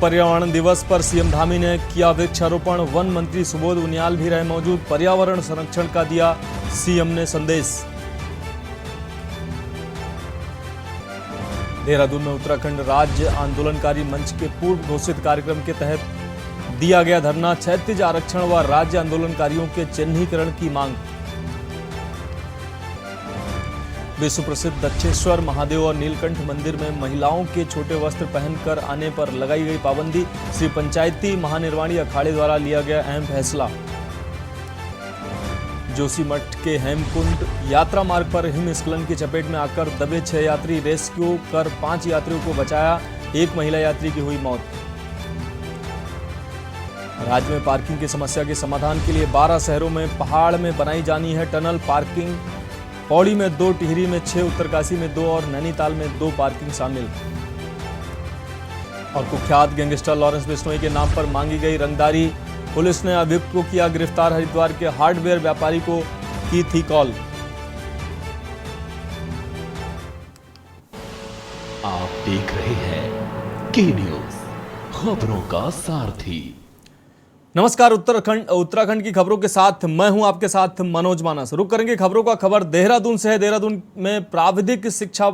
पर्यावरण दिवस पर सीएम धामी ने किया वृक्षारोपण। वन मंत्री सुबोध उनियाल भी रहे मौजूद। पर्यावरण संरक्षण का दिया सीएम ने संदेश। देहरादून में उत्तराखंड राज्य आंदोलनकारी मंच के पूर्व घोषित कार्यक्रम के तहत दिया गया धरना। क्षैतिज आरक्षण व राज्य आंदोलनकारियों के चिन्हीकरण की मांग। विश्व प्रसिद्ध दक्षेश्वर महादेव और नीलकंठ मंदिर में महिलाओं के छोटे वस्त्र पहनकर आने पर लगाई गई पाबंदी। श्री पंचायती महानिर्वाणी अखाड़े द्वारा लिया गया अहम फैसला। जोशीमठ के हेमकुंड यात्रा मार्ग पर हिमस्खलन की चपेट में आकर दबे 6 यात्री। रेस्क्यू कर 5 यात्रियों को बचाया। एक महिला यात्री की हुई मौत। राज्य में पार्किंग की समस्या के समाधान के लिए 12 शहरों में पहाड़ में बनाई जानी है टनल पार्किंग। पौड़ी में 2, टिहरी में 6, उत्तरकाशी में 2 और नैनीताल में 2 पार्किंग शामिल। और कुख्यात गैंगस्टर लॉरेंस बिश्नोई के नाम पर मांगी गई रंगदारी। पुलिस ने अभियुक्त को किया गिरफ्तार। हरिद्वार के हार्डवेयर व्यापारी को की थी कॉल। आप देख रहे हैं के न्यूज, खबरों का सारथी। नमस्कार। उत्तराखंड की खबरों के साथ मैं हूं आपके साथ मनोज मानस। रुक करेंगे खबरों का। खबर देहरादून से है। देहरादून में प्राविधिक शिक्षा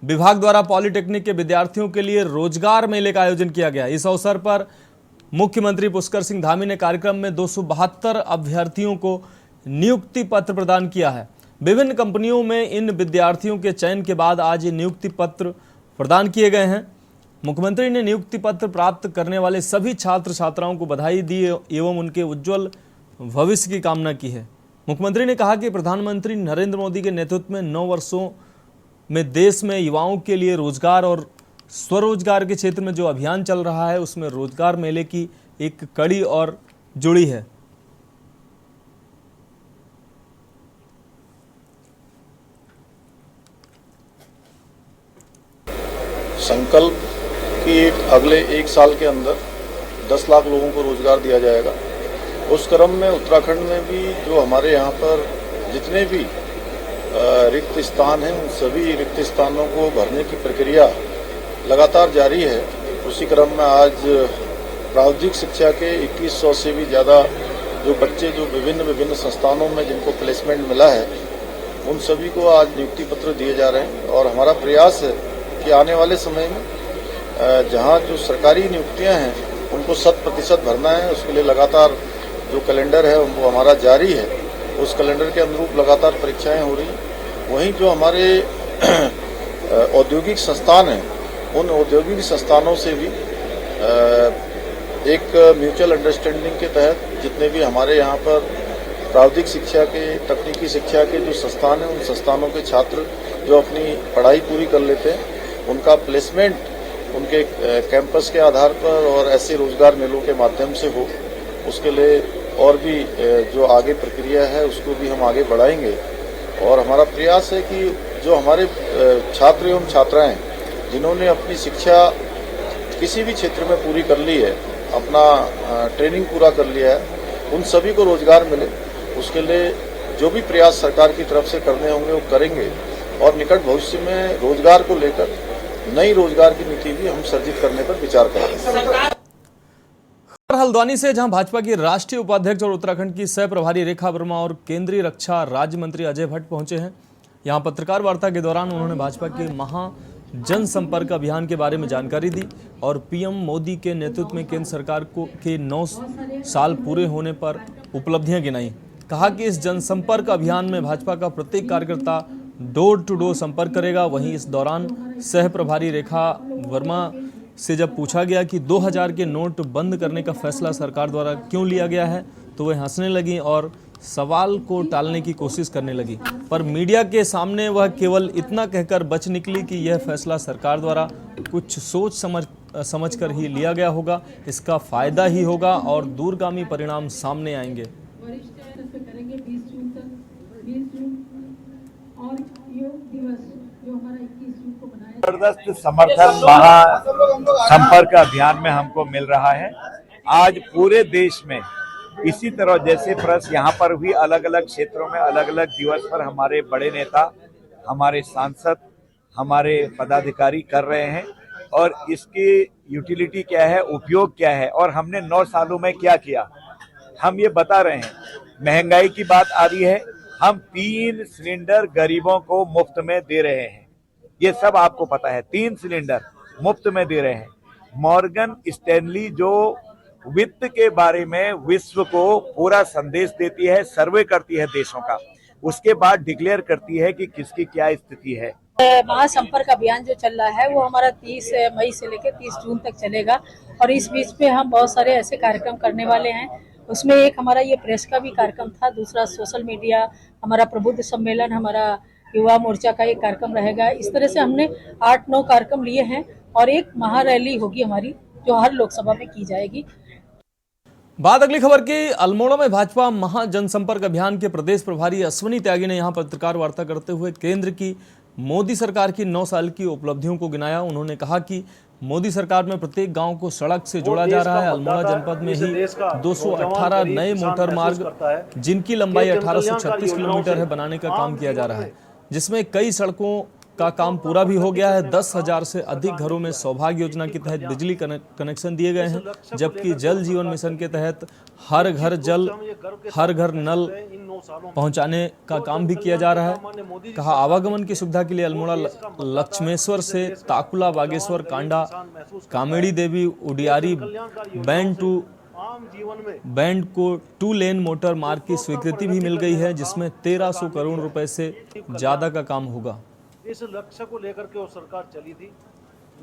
विभाग द्वारा पॉलिटेक्निक के विद्यार्थियों के लिए रोजगार मेले का आयोजन किया गया। इस अवसर पर मुख्यमंत्री पुष्कर सिंह धामी ने कार्यक्रम में 272 अभ्यर्थियों को नियुक्ति पत्र प्रदान किया है। विभिन्न कंपनियों में इन विद्यार्थियों के चयन के बाद आज नियुक्ति पत्र प्रदान किए गए हैं। मुख्यमंत्री ने नियुक्ति पत्र प्राप्त करने वाले सभी छात्र छात्राओं को बधाई दी एवं उनके उज्जवल भविष्य की कामना की है। मुख्यमंत्री ने कहा कि प्रधानमंत्री नरेंद्र मोदी के नेतृत्व में 9 वर्षों में देश में युवाओं के लिए रोजगार और स्वरोजगार के क्षेत्र में जो अभियान चल रहा है उसमें रोजगार मेले की एक कड़ी और जुड़ी है। संकल्प कि अगले 1 साल के अंदर 10 लाख लोगों को रोजगार दिया जाएगा। उस क्रम में उत्तराखंड में भी जो हमारे यहाँ पर जितने भी रिक्त स्थान हैं उन सभी रिक्त स्थानों को भरने की प्रक्रिया लगातार जारी है। उसी क्रम में आज प्रावधिक शिक्षा के 2100 से भी ज़्यादा जो बच्चे जो विभिन्न संस्थानों में जिनको प्लेसमेंट मिला है उन सभी को आज नियुक्ति पत्र दिए जा रहे हैं। और हमारा प्रयास है कि आने वाले समय में जहाँ जो सरकारी नियुक्तियाँ हैं उनको 100% भरना है। उसके लिए लगातार जो कैलेंडर है वो हमारा जारी है। उस कैलेंडर के अनुरूप लगातार परीक्षाएं हो रही हैं। वहीं जो हमारे औद्योगिक संस्थान हैं उन औद्योगिक संस्थानों से भी एक म्यूचुअल अंडरस्टैंडिंग के तहत जितने भी हमारे यहाँ पर प्रावधिक शिक्षा के तकनीकी शिक्षा के जो संस्थान हैं उन संस्थानों के छात्र जो अपनी पढ़ाई पूरी कर लेते हैं उनका प्लेसमेंट उनके कैंपस के आधार पर और ऐसे रोजगार मेलों के माध्यम से हो। उसके लिए और भी जो आगे प्रक्रिया है उसको भी हम आगे बढ़ाएंगे। और हमारा प्रयास है कि जो हमारे छात्र एवं छात्राएं जिन्होंने अपनी शिक्षा किसी भी क्षेत्र में पूरी कर ली है, अपना ट्रेनिंग पूरा कर लिया है, उन सभी को रोजगार मिले। उसके लिए जो भी प्रयास सरकार की तरफ से करने होंगे वो करेंगे। और निकट भविष्य में रोजगार को लेकर नई रोजगार की नीति भी हम सर्जित करने पर विचार करेंगे। हल्द्वानी से जहां भाजपा की राष्ट्रीय उपाध्यक्ष और उत्तराखंड की सह प्रभारी रेखा वर्मा और केंद्रीय रक्षा राज्य मंत्री अजय भट्ट पहुंचे हैं। यहां पत्रकार वार्ता के दौरान उन्होंने भाजपा के महा जनसंपर्क अभियान के बारे में जानकारी दी और पीएम मोदी के नेतृत्व में केंद्र सरकार के 9 साल पूरे होने पर उपलब्धियां गिनाई। कहा कि इस जनसंपर्क अभियान में भाजपा का प्रत्येक कार्यकर्ता डोर टू डोर संपर्क करेगा। वहीं इस दौरान सह प्रभारी रेखा वर्मा से जब पूछा गया कि 2000 के नोट बंद करने का फैसला सरकार द्वारा क्यों लिया गया है तो वह हंसने लगी और सवाल को टालने की कोशिश करने लगी। पर मीडिया के सामने वह केवल इतना कहकर बच निकली कि यह फैसला सरकार द्वारा कुछ सोच समझ कर ही लिया गया होगा, इसका फायदा ही होगा और दूरगामी परिणाम सामने आएंगे। जबरदस्त समर्थन महासंपर्क अभियान में हमको मिल रहा है। आज पूरे देश में इसी तरह जैसे प्रेस यहाँ पर भी अलग अलग क्षेत्रों में अलग अलग दिवस पर हमारे बड़े नेता, हमारे सांसद, हमारे पदाधिकारी कर रहे हैं और इसकी यूटिलिटी क्या है, उपयोग क्या है, और हमने 9 सालों में क्या किया, हम ये बता रहे हैं। महंगाई की बात आ रही है, हम 3 सिलेंडर गरीबों को मुफ्त में दे रहे हैं, ये सब आपको पता है। 3 सिलेंडर मुफ्त में दे रहे हैं। मॉर्गन स्टैनली जो वित्त के बारे में विश्व को पूरा संदेश देती है, सर्वे करती है देशों का, उसके बाद डिक्लेयर करती है कि किसकी क्या स्थिति है। महासंपर्क अभियान जो चल रहा है वो हमारा 30 मई से लेकर 30 जून तक चलेगा और इस बीच में हम बहुत सारे ऐसे कार्यक्रम करने वाले हैं। उसमें एक हमारा ये प्रेस का भी कार्यक्रम था, दूसरा सोशल मीडिया, हमारा प्रबुद्ध सम्मेलन, हमारा युवा मोर्चा का एक कार्यक्रम रहेगा। इस तरह से हमने 8-9 कार्यक्रम लिए हैं और एक महारैली होगी हमारी जो हर लोकसभा में की जाएगी। बात अगली खबर की। अल्मोड़ा में भाजपा महाजनसंपर्क अभियान के प्रदेश प्रभारी अश्विनी त्यागी ने यहां पत्रकार वार्ता करते हुए केंद्र की मोदी सरकार की 9 साल की उपलब्धियों को गिनाया। उन्होंने कहा कि मोदी सरकार में प्रत्येक गांव को सड़क से जोड़ा जा रहा है। अल्मोड़ा जनपद में ही 218 नए मोटर मार्ग जिनकी लंबाई 1836 किलोमीटर है बनाने का काम किया जा रहा है, जिसमें कई सड़कों का काम पूरा भी हो गया है। 10,000 से अधिक घरों में सौभाग्य योजना के तहत बिजली कनेक्शन दिए गए हैं, जबकि जल जीवन मिशन के तहत हर घर जल हर घर नल पहुंचाने का काम भी किया जा रहा है। कहा आवागमन की सुविधा के लिए अल्मोड़ा लक्ष्मेश्वर से ताकुला, बागेश्वर, कांडा, कामेड़ी देवी, उडियारी बैंड को 2 लेन मोटर मार्ग की स्वीकृति भी मिल गई है, जिसमें 1300 करोड़ रुपए से ज्यादा का काम होगा। इस लक्ष्य को लेकर के वो सरकार चली थी।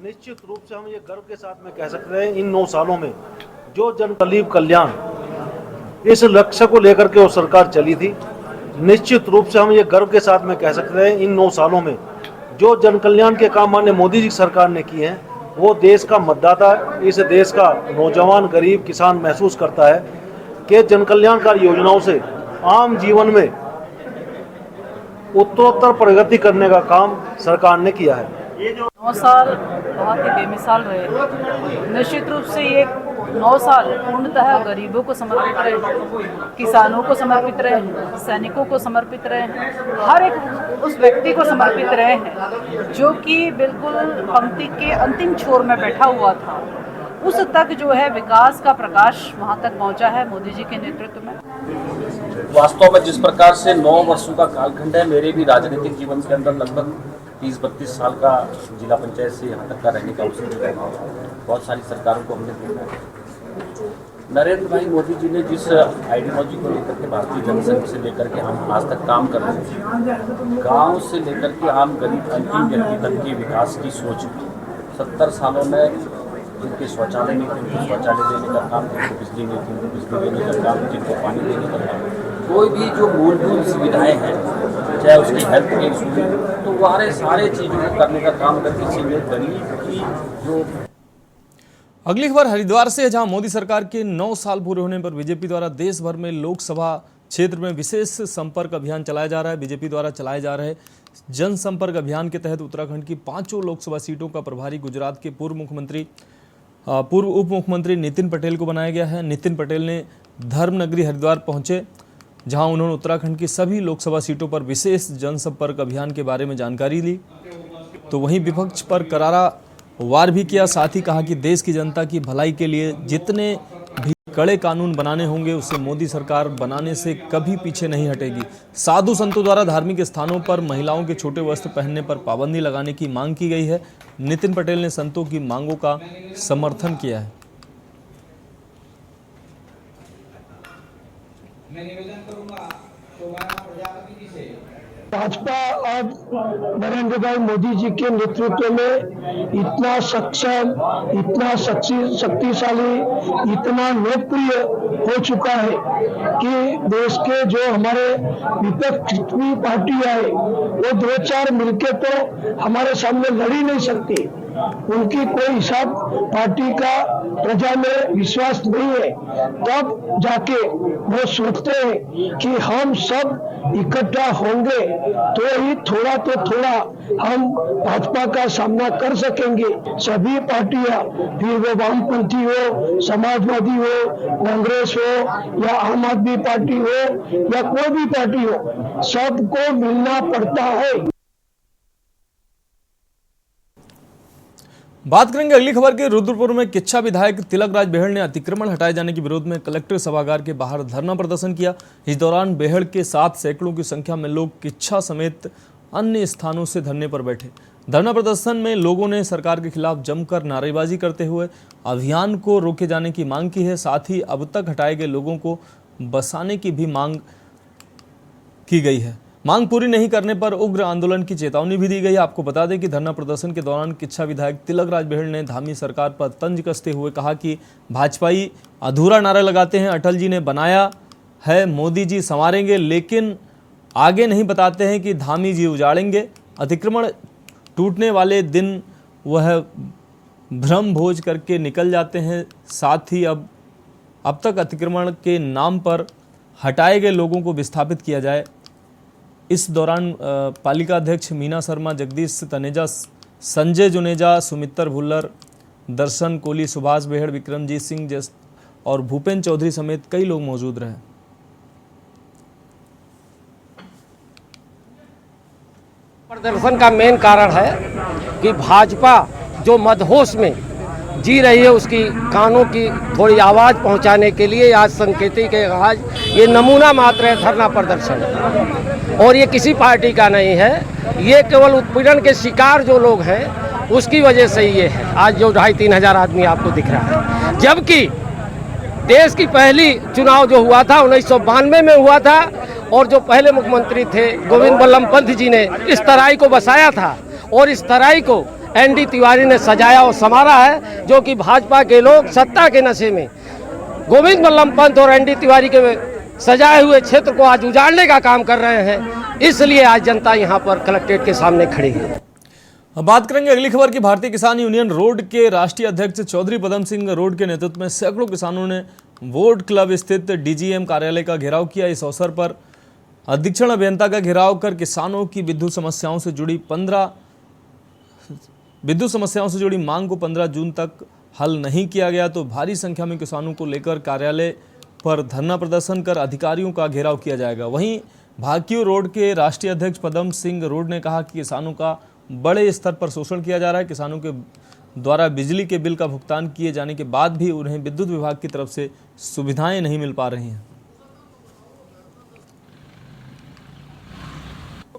निश्चित रूप से हम ये गर्व के साथ में कह सकते हैं इन 9 सालों में जो जन कल्याण, इस लक्ष्य को लेकर के वो सरकार चली थी। निश्चित रूप से हम ये गर्व के साथ में कह सकते हैं इन 9 सालों में जो जन कल्याण के काम माननीय मोदी जी सरकार ने किए हैं, वो देश का मतदाता, इस देश का नौजवान, गरीब, किसान महसूस करता है कि जन कल्याणकारी योजनाओं से आम जीवन में उत्तरोत्तर प्रगति करने का काम सरकार ने किया है। 9 साल बहुत ही बेमिसाल रहे। निश्चित रूप से ये 9 साल पूर्णतः गरीबों को समर्पित रहे, किसानों को समर्पित रहे, सैनिकों को समर्पित रहे, हर एक उस व्यक्ति को समर्पित रहे हैं जो कि बिल्कुल पंक्ति के अंतिम छोर में बैठा हुआ था। उस तक जो है विकास का प्रकाश वहाँ तक पहुँचा है मोदी जी के नेतृत्व में। वास्तव में जिस प्रकार से 9 वर्षों का कालखंड है, मेरे भी राजनीतिक जीवन के अंदर लगभग 30-32 साल का जिला पंचायत से यहाँ तक का रहने का अवसर मिला है। बहुत सारी सरकारों को हमने देखा है। नरेंद्र भाई मोदी जी ने जिस आइडियोलॉजी को लेकर के भारतीय जनसंघ से लेकर के हम आज तक काम कर रहे हैं, गांव से लेकर के आम गरीब अंतिम व्यक्ति तक की विकास की सोच 70 सालों में जिनके शौचालय नहीं थे उनको शौचालय देने का काम, जिनको बिजली नहीं थी उनको बिजली देने का काम, जिनको पानी देने का काम, कोई भी जो मूलभूत सुविधाएं हैं, चाहे उसकी हेल्थ केयर सुविधा, तो वो सारे चीज़ों को करने का काम करके इसीलिए गरीब की जो। अगली खबर हरिद्वार से है, जहां मोदी सरकार के 9 साल पूरे होने पर बीजेपी द्वारा देश भर में लोकसभा क्षेत्र में विशेष संपर्क अभियान चलाया जा रहा है। बीजेपी द्वारा चलाए जा रहे जनसंपर्क अभियान के तहत उत्तराखंड की 5 लोकसभा सीटों का प्रभारी गुजरात के पूर्व उप मुख्यमंत्री नितिन पटेल को बनाया गया है। नितिन पटेल ने धर्मनगरी हरिद्वार पहुंचे, जहां उन्होंने उत्तराखंड की सभी लोकसभा सीटों पर विशेष जनसंपर्क अभियान के बारे में जानकारी ली। तो वहीं विपक्ष पर करारा वार भी किया, साथ ही कहा कि देश की जनता की भलाई के लिए जितने भी कड़े कानून बनाने होंगे उसे मोदी सरकार बनाने से कभी पीछे नहीं हटेगी। साधु संतों द्वारा धार्मिक स्थानों पर महिलाओं के छोटे वस्त्र पहनने पर पाबंदी लगाने की मांग की गई है। नितिन पटेल ने संतों की मांगों का समर्थन किया है। भाजपा अब नरेंद्र भाई मोदी जी के नेतृत्व में इतना सक्षम, इतना शक्तिशाली, इतना लोकप्रिय हो चुका है कि देश के जो हमारे विपक्ष की पार्टियां है वो 2-4 मिलके तो हमारे सामने लड़ ही नहीं सकती। उनकी कोई हिसाब पार्टी का प्रजा में विश्वास नहीं है। तब जाके वो सोचते हैं कि हम सब इकट्ठा होंगे तो ही थोड़ा तो थोड़ा हम भाजपा का सामना कर सकेंगे। सभी पार्टियां, फिर वो वामपंथी हो, समाजवादी हो, कांग्रेस हो या आम आदमी पार्टी हो या कोई भी पार्टी हो, सबको मिलना पड़ता है। बात करेंगे अगली खबर की। रुद्रपुर में किच्छा विधायक तिलक राज बेहड़ ने अतिक्रमण हटाए जाने के विरोध में कलेक्टर सभागार के बाहर धरना प्रदर्शन किया। इस दौरान बेहड़ के साथ सैकड़ों की संख्या में लोग किच्छा समेत अन्य स्थानों से धरने पर बैठे। धरना प्रदर्शन में लोगों ने सरकार के खिलाफ जमकर नारेबाजी करते हुए अभियान को रोके जाने की मांग की है। साथ ही अब तक हटाए गए लोगों को बसाने की भी मांग की गई है। मांग पूरी नहीं करने पर उग्र आंदोलन की चेतावनी भी दी गई। आपको बता दें कि धरना प्रदर्शन के दौरान किच्छा विधायक तिलक राज बेहड़ ने धामी सरकार पर तंज कसते हुए कहा कि भाजपाई अधूरा नारा लगाते हैं। अटल जी ने बनाया है, मोदी जी संवारेंगे, लेकिन आगे नहीं बताते हैं कि धामी जी उजाड़ेंगे। अतिक्रमण टूटने वाले दिन वह भ्रम भोज करके निकल जाते हैं। साथ ही अब तक अतिक्रमण के नाम पर हटाए गए लोगों को विस्थापित किया जाए। इस दौरान पालिका अध्यक्ष मीना शर्मा, जगदीश तनेजा, संजय जुनेजा, सुमित्र भुल्लर, दर्शन कोली, सुभाष बेहड़, विक्रमजीत सिंह और भूपेंद्र चौधरी समेत कई लोग मौजूद रहे। प्रदर्शन का मेन कारण है कि भाजपा जो मदहोश में जी रही है उसकी कानों की थोड़ी आवाज़ पहुंचाने के लिए आज संकेती के आज ये नमूना मात्र है धरना प्रदर्शन, और ये किसी पार्टी का नहीं है। ये केवल उत्पीड़न के शिकार जो लोग हैं उसकी वजह से ये है। आज जो 2,500-3 हज़ार आदमी आपको दिख रहा है, जबकि देश की पहली चुनाव जो हुआ था 1992 में हुआ था, और जो पहले मुख्यमंत्री थे गोविंद बल्लभ पंत जी ने इस तराई को बसाया था, और इस तराई को एनडी तिवारी ने सजाया और संवारा है। जो कि भाजपा के लोग सत्ता के नशे में गोविंद बल्लभ पंत और एनडी तिवारी के सजाए हुए क्षेत्र को आज उजाड़ने का काम कर रहे हैं। इसलिए आज जनता यहाँ पर कलेक्ट्रेट के सामने खड़ी है। अब बात करेंगे अगली खबर की। भारतीय किसान यूनियन रोड के राष्ट्रीय अध्यक्ष चौधरी पदम सिंह रोड के नेतृत्व में सैकड़ों किसानों ने वोट क्लब स्थित डीजीएम कार्यालय का घेराव किया। इस अवसर पर अधीक्षण अभियंता का घेराव कर किसानों की विद्युत समस्याओं से जुड़ी मांग को 15 जून तक हल नहीं किया गया तो भारी संख्या में किसानों को लेकर कार्यालय पर धरना प्रदर्शन कर अधिकारियों का घेराव किया जाएगा। वहीं भाकियू रोड के राष्ट्रीय अध्यक्ष पदम सिंह रोड ने कहा कि किसानों का बड़े स्तर पर शोषण किया जा रहा है। किसानों के द्वारा बिजली के बिल का भुगतान किए जाने के बाद भी उन्हें विद्युत विभाग की तरफ से सुविधाएं नहीं मिल पा रही हैं।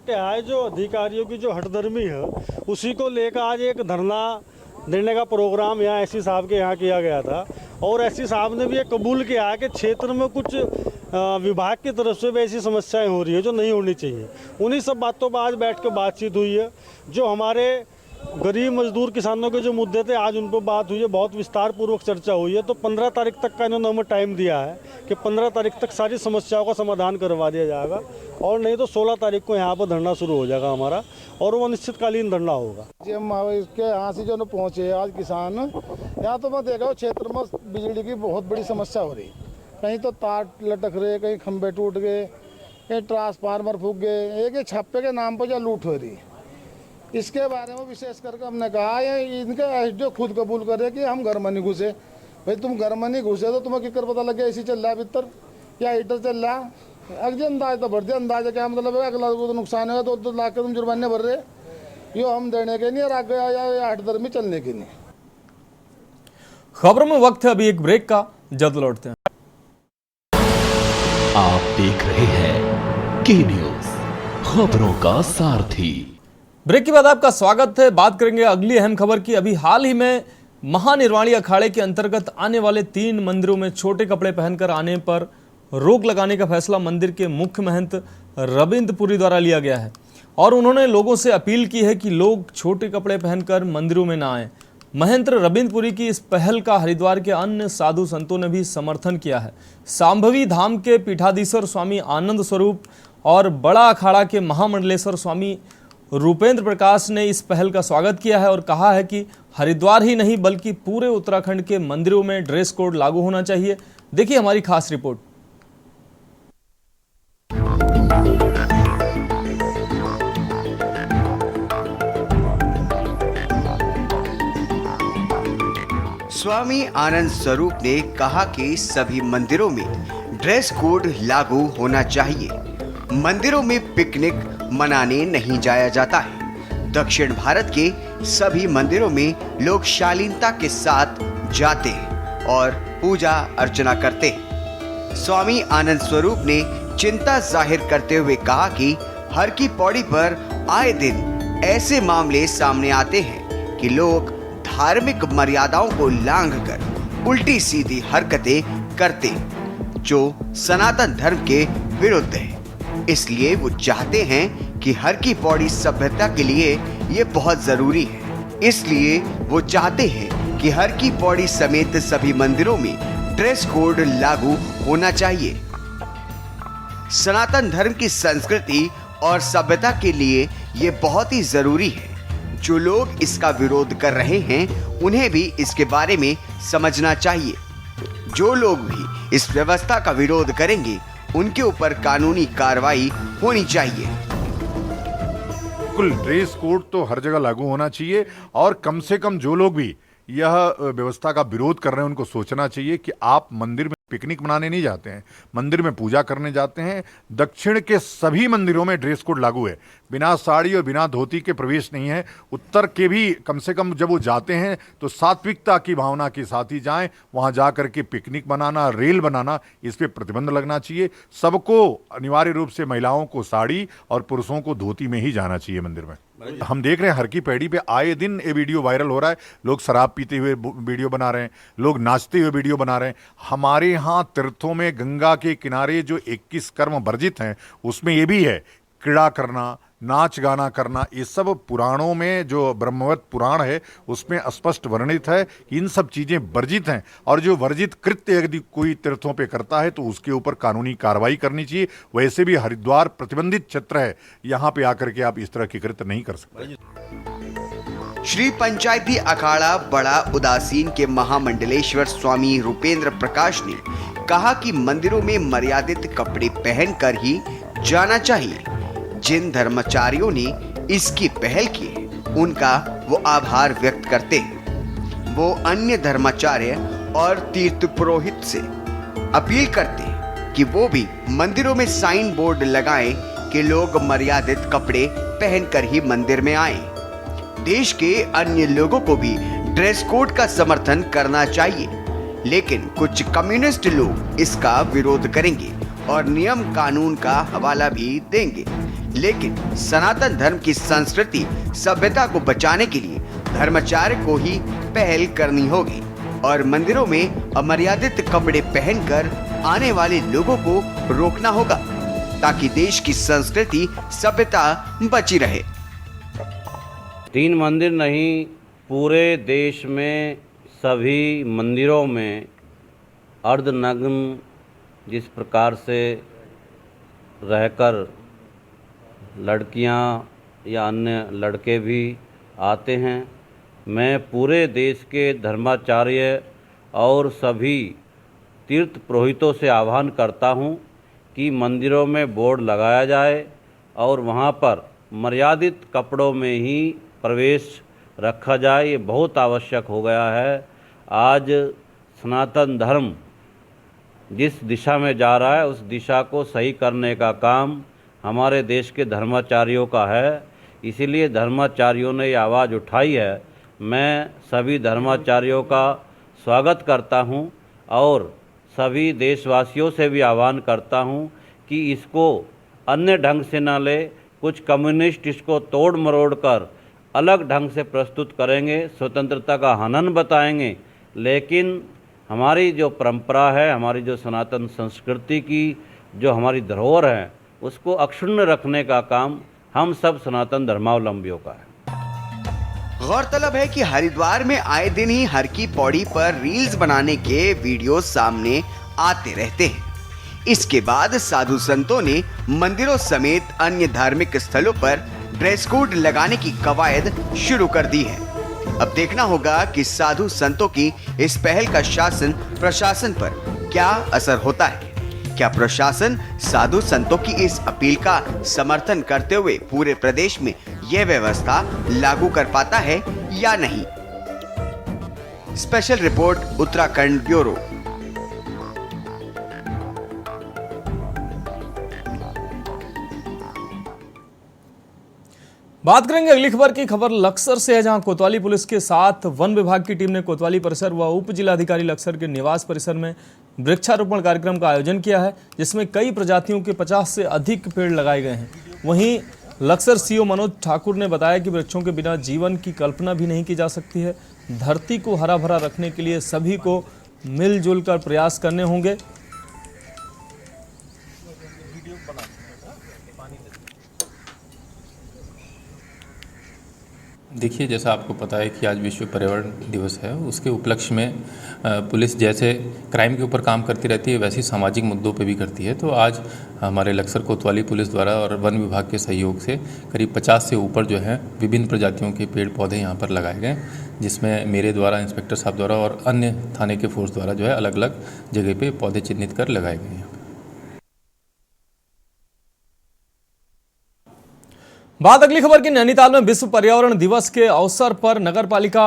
क्या है, जो अधिकारियों की जो हठधर्मी है उसी को लेकर आज एक धरना देने का प्रोग्राम यहाँ एसपी साहब के यहाँ किया गया था, और एसपी साहब ने भी ये कबूल किया है कि क्षेत्र में कुछ विभाग की तरफ से भी ऐसी समस्याएं हो रही है जो नहीं होनी चाहिए। उन्हीं सब बातों पर आज बैठ कर बातचीत हुई है। जो हमारे गरीब मजदूर किसानों के जो मुद्दे थे आज उन पर बात हुई है, बहुत विस्तार पूर्वक चर्चा हुई है। तो 15 तारीख तक का इन्होंने हमें टाइम दिया है कि 15 तारीख तक सारी समस्याओं का समाधान करवा दिया जाएगा, और नहीं तो 16 तारीख को यहाँ पर धरना शुरू हो जाएगा हमारा, और वो अनिश्चितकालीन धरना होगा। इसके यहाँ से जो पहुँचे आज किसान यहाँ, तो मैं देखा क्षेत्र में बिजली की बहुत बड़ी समस्या हो रही है। कहीं तो तार लटक रहे, कहीं खंभे टूट गए, कहीं ट्रांसफार्मर फूक गए, एक छापे के नाम पर जो लूट हो रही है, इसके बारे में विशेष करके हमने कहा है इनके एसडीओ खुद कबूल करे कि हम घर में नहीं घुसे। भाई तुम घर में नहीं घुसे तो तुम्हें किकर पता लगे ऐसी चल रहा है भीतर या हीटर चल रहा है। अगले अंदाज तो भर दिया, अंदाजा क्या मतलब है, अगला को तो नुकसान होगा तो 2 लाख के तुम जुर्माने भर रहे, यो हम देने के नहीं और आगे या हठधर्मी चलने के नहीं। खबरों में वक्त है अभी एक ब्रेक का, जल्द लौटते हैं। आप देख रहे हैं की न्यूज, खबरों का सारथी। ब्रेक के बाद आपका स्वागत है। बात करेंगे अगली अहम खबर की। अभी हाल ही में महानिर्वाणी अखाड़े के अंतर्गत आने वाले 3 मंदिरों में छोटे कपड़े पहनकर आने पर रोक लगाने का फैसला मंदिर के मुख्य महंत रविंद्र पुरी द्वारा लिया गया है, और उन्होंने लोगों से अपील की है कि लोग छोटे कपड़े पहनकर मंदिरों में ना आएं। महंत रविंद्र पुरी की इस पहल का हरिद्वार के अन्य साधु संतों ने भी समर्थन किया है। सांभवी धाम के पीठाधीश्वर स्वामी आनंद स्वरूप और बड़ा अखाड़ा के महामंडलेश्वर स्वामी रूपेंद्र प्रकाश ने इस पहल का स्वागत किया है और कहा है कि हरिद्वार ही नहीं बल्कि पूरे उत्तराखंड के मंदिरों में ड्रेस कोड लागू होना चाहिए। देखिए हमारी खास रिपोर्ट। स्वामी आनंद स्वरूप ने कहा कि सभी मंदिरों में ड्रेस कोड लागू होना चाहिए। मंदिरों में पिकनिक मनाने नहीं जाया जाता है। दक्षिण भारत के सभी मंदिरों में लोग शालीनता के साथ जाते हैं और पूजा अर्चना करते हैं। स्वामी आनंद स्वरूप ने चिंता जाहिर करते हुए कहा कि हर की पौड़ी पर आए दिन ऐसे मामले सामने आते हैं कि लोग धार्मिक मर्यादाओं को लांघकर उल्टी सीधी हरकतें करते हैं जो सनातन धर्म के विरुद्ध है। इसलिए वो चाहते हैं कि हर की पौड़ी सभ्यता के लिए ये बहुत जरूरी है। इसलिए वो चाहते हैं कि हर की पौड़ी समेत सभी मंदिरों में ड्रेस कोड लागू होना चाहिए। सनातन धर्म की संस्कृति और सभ्यता के लिए ये बहुत ही जरूरी है। जो लोग इसका विरोध कर रहे हैं उन्हें भी इसके बारे में समझना चाहिए। जो लोग भी इस व्यवस्था का विरोध करेंगे उनके ऊपर कानूनी कार्रवाई होनी चाहिए। बिल्कुल, ड्रेस कोड तो हर जगह लागू होना चाहिए और कम से कम जो लोग भी यह व्यवस्था का विरोध कर रहे हैं उनको सोचना चाहिए कि आप मंदिर में पिकनिक मनाने नहीं जाते हैं, मंदिर में पूजा करने जाते हैं। दक्षिण के सभी मंदिरों में ड्रेस कोड लागू है, बिना साड़ी और बिना धोती के प्रवेश नहीं है। उत्तर के भी कम से कम जब वो जाते हैं तो सात्विकता की भावना के साथ ही जाएं। वहां जाकर के पिकनिक बनाना, रेल बनाना, इस पे प्रतिबंध लगना चाहिए। सबको अनिवार्य रूप से महिलाओं को साड़ी और पुरुषों को धोती में ही जाना चाहिए मंदिर में। हम देख रहे हैं हर की पैड़ी पे आए दिन ये वीडियो वायरल हो रहा है। लोग शराब पीते हुए वीडियो बना रहे हैं, लोग नाचते हुए वीडियो बना रहे हैं। हमारे यहाँ तीर्थों में गंगा के किनारे जो 21 कर्म वर्जित हैं उसमें ये भी है क्रीड़ा करना, नाच गाना करना। ये सब पुराणों में जो ब्रह्मवत पुराण है उसमें स्पष्ट वर्णित है कि इन सब चीजें वर्जित हैं और जो वर्जित कृत्य यदि कोई तीर्थों पे करता है तो उसके ऊपर कानूनी कार्रवाई करनी चाहिए। वैसे भी हरिद्वार प्रतिबंधित क्षेत्र है, यहाँ पे आकर के आप इस तरह के कृत्य नहीं कर सकते। श्री पंचायती अखाड़ा बड़ा उदासीन के महामंडलेश्वर स्वामी रूपेंद्र प्रकाश ने कहा कि मंदिरों में मर्यादित कपड़े पहनकर ही जाना चाहिए। जिन धर्माचार्यों ने इसकी पहल की है उनका वो आभार व्यक्त करते हैं। वो अन्य धर्माचार्य और तीर्थ पुरोहित से अपील करते हैं कि वो भी मंदिरों में साइन बोर्ड लगाएं कि लोग मर्यादित कपड़े पहनकर ही मंदिर में आएं। देश के अन्य लोगों को भी ड्रेस कोड का समर्थन करना चाहिए, लेकिन कुछ कम्युनिस्ट लोग इसका विरोध करेंगे और नियम कानून का हवाला भी देंगे। लेकिन सनातन धर्म की संस्कृति सभ्यता को बचाने के लिए धर्माचार्य को ही पहल करनी होगी और मंदिरों में अमर्यादित कपड़े पहनकर आने वाले लोगों को रोकना होगा ताकि देश की संस्कृति सभ्यता बची रहे। 3 मंदिर नहीं, पूरे देश में सभी मंदिरों में अर्धनग्न जिस प्रकार से रहकर लड़कियां या अन्य लड़के भी आते हैं, मैं पूरे देश के धर्माचार्य और सभी तीर्थ पुरोहितों से आह्वान करता हूं कि मंदिरों में बोर्ड लगाया जाए और वहां पर मर्यादित कपड़ों में ही प्रवेश रखा जाए। ये बहुत आवश्यक हो गया है। आज सनातन धर्म जिस दिशा में जा रहा है उस दिशा को सही करने का काम हमारे देश के धर्माचार्यों का है। इसीलिए धर्माचार्यों ने ये आवाज़ उठाई है। मैं सभी धर्माचार्यों का स्वागत करता हूं और सभी देशवासियों से भी आह्वान करता हूं कि इसको अन्य ढंग से ना ले। कुछ कम्युनिस्ट इसको तोड़ मरोड़ कर अलग ढंग से प्रस्तुत करेंगे, स्वतंत्रता का हनन बताएंगे, लेकिन हमारी जो परंपरा है, हमारी जो सनातन संस्कृति की जो हमारी धरोहर है उसको अक्षुण्ण रखने का काम हम सब सनातन धर्मावलंबियों का है। गौरतलब है कि हरिद्वार में आए दिन ही हर की पौड़ी पर रील्स बनाने के वीडियो सामने आते रहते हैं। इसके बाद साधु संतों ने मंदिरों समेत अन्य धार्मिक स्थलों पर ड्रेस कोड लगाने की कवायद शुरू कर दी है। अब देखना होगा कि साधु संतों की इस पहल का शासन प्रशासन पर क्या असर होता है। क्या प्रशासन साधु संतों की इस अपील का समर्थन करते हुए पूरे प्रदेश में यह व्यवस्था लागू कर पाता है या नहीं? Special report Uttarakhand bureau. बात करेंगे अगली खबर की। खबर लक्सर से है, जहां कोतवाली पुलिस के साथ वन विभाग की टीम ने कोतवाली परिसर व उप जिलाधिकारी लक्सर के निवास परिसर में वृक्षारोपण कार्यक्रम का आयोजन किया है, जिसमें कई प्रजातियों के 50 से अधिक पेड़ लगाए गए हैं। वहीं लक्सर सीओ मनोज ठाकुर ने बताया कि वृक्षों के बिना जीवन की कल्पना भी नहीं की जा सकती है। धरती को हरा भरा रखने के लिए सभी को मिलजुल कर प्रयास करने होंगे। देखिए, जैसा आपको पता है कि आज विश्व पर्यावरण दिवस है, उसके उपलक्ष्य में पुलिस जैसे क्राइम के ऊपर काम करती रहती है, वैसे सामाजिक मुद्दों पे भी करती है। तो आज हमारे लक्सर कोतवाली पुलिस द्वारा और वन विभाग के सहयोग से करीब 50 से ऊपर जो है विभिन्न प्रजातियों के पेड़ पौधे यहाँ पर लगाए गए, जिसमें मेरे द्वारा, इंस्पेक्टर साहब द्वारा और अन्य थाने के फोर्स द्वारा जो है अलग अलग जगह पे पौधे चिन्हित कर लगाए गए हैं। बात अगली खबर की। नैनीताल में विश्व पर्यावरण दिवस के अवसर पर नगर पालिका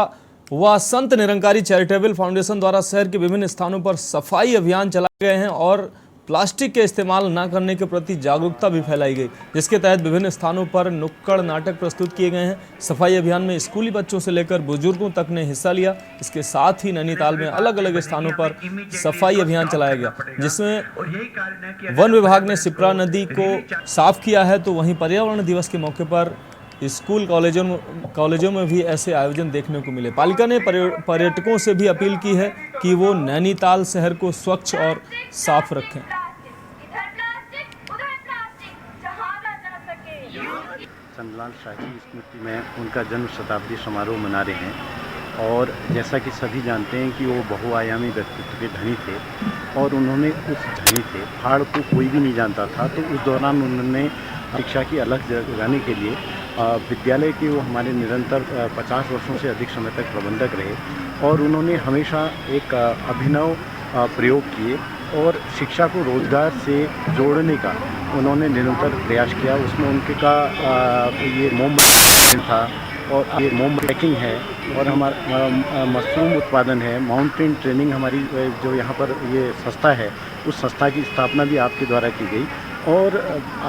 व संत निरंकारी चैरिटेबल फाउंडेशन द्वारा शहर के विभिन्न स्थानों पर सफाई अभियान चलाए गए हैं और प्लास्टिक के इस्तेमाल न करने के प्रति जागरूकता भी फैलाई गई, जिसके तहत विभिन्न स्थानों पर नुक्कड़ नाटक प्रस्तुत किए गए हैं। सफाई अभियान में स्कूली बच्चों से लेकर बुजुर्गों तक ने हिस्सा लिया। इसके साथ ही नैनीताल में अलग अलग स्थानों पर सफाई अभियान चलाया गया, जिसमें वन विभाग ने शिप्रा नदी को साफ किया है, तो वहीं पर्यावरण दिवस के मौके पर स्कूल कॉलेजों में भी ऐसे आयोजन देखने को मिले। पालिका ने पर्यटकों से भी अपील की है कि वो नैनीताल शहर को स्वच्छ और साफ रखें। चंद्रलाल शाही स्मृति में उनका जन्म शताब्दी समारोह मना रहे हैं और जैसा कि सभी जानते हैं कि वो बहुआयामी व्यक्तित्व के धनी थे और उन्होंने उस धनी थे पहाड़ को कोई भी नहीं जानता था। तो उस दौरान उन्होंने शिक्षा की अलग जगाने के लिए विद्यालय के वो हमारे निरंतर 50 वर्षों से अधिक समय तक प्रबंधक रहे और उन्होंने हमेशा एक अभिनव प्रयोग किए और शिक्षा को रोजगार से जोड़ने का उन्होंने निरंतर प्रयास किया। उसमें उनके का ये मोमबत्ती था और ये मोम पैकिंग है और हमारा मशरूम उत्पादन है, माउंटेन ट्रेनिंग हमारी जो यहाँ पर ये संस्था है, उस संस्था की स्थापना भी आपके द्वारा की गई और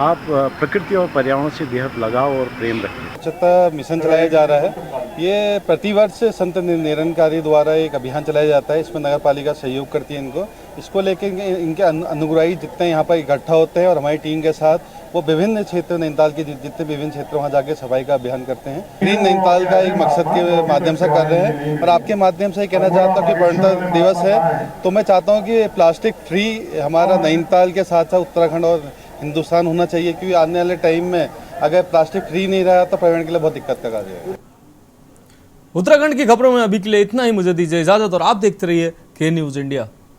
आप प्रकृति और पर्यावरण से बेहद लगाव और प्रेम रखें। स्वच्छता मिशन चलाया जा रहा है। ये प्रतिवर्ष संत निरंकारी द्वारा एक अभियान चलाया जाता है। इसमें नगर पालिका सहयोग करती है इनको। इसको लेकर इनके अनुग्राही जितने यहाँ पर इकट्ठा होते हैं और हमारी टीम के साथ वो विभिन्न क्षेत्र नैनीताल के जितने विभिन्न क्षेत्र वहाँ जाके सफाई का अभियान करते हैं। ग्रीन नैनीताल का एक मकसद के माध्यम से कर रहे हैं और आपके माध्यम से कहना चाहता हूँ कि पर्यावरण दिवस है तो मैं चाहता हूँ कि प्लास्टिक फ्री हमारा नैनीताल के साथ साथ उत्तराखंड और हिंदुस्तान होना चाहिए, क्योंकि आने वाले टाइम में अगर प्लास्टिक फ्री नहीं रहा तो पर्यावरण के लिए बहुत दिक्कत का कार्य है। उत्तराखंड की खबरों में अभी के लिए इतना ही। मुझे दीजिए इजाजत और आप देखते रहिए के न्यूज़ इंडिया।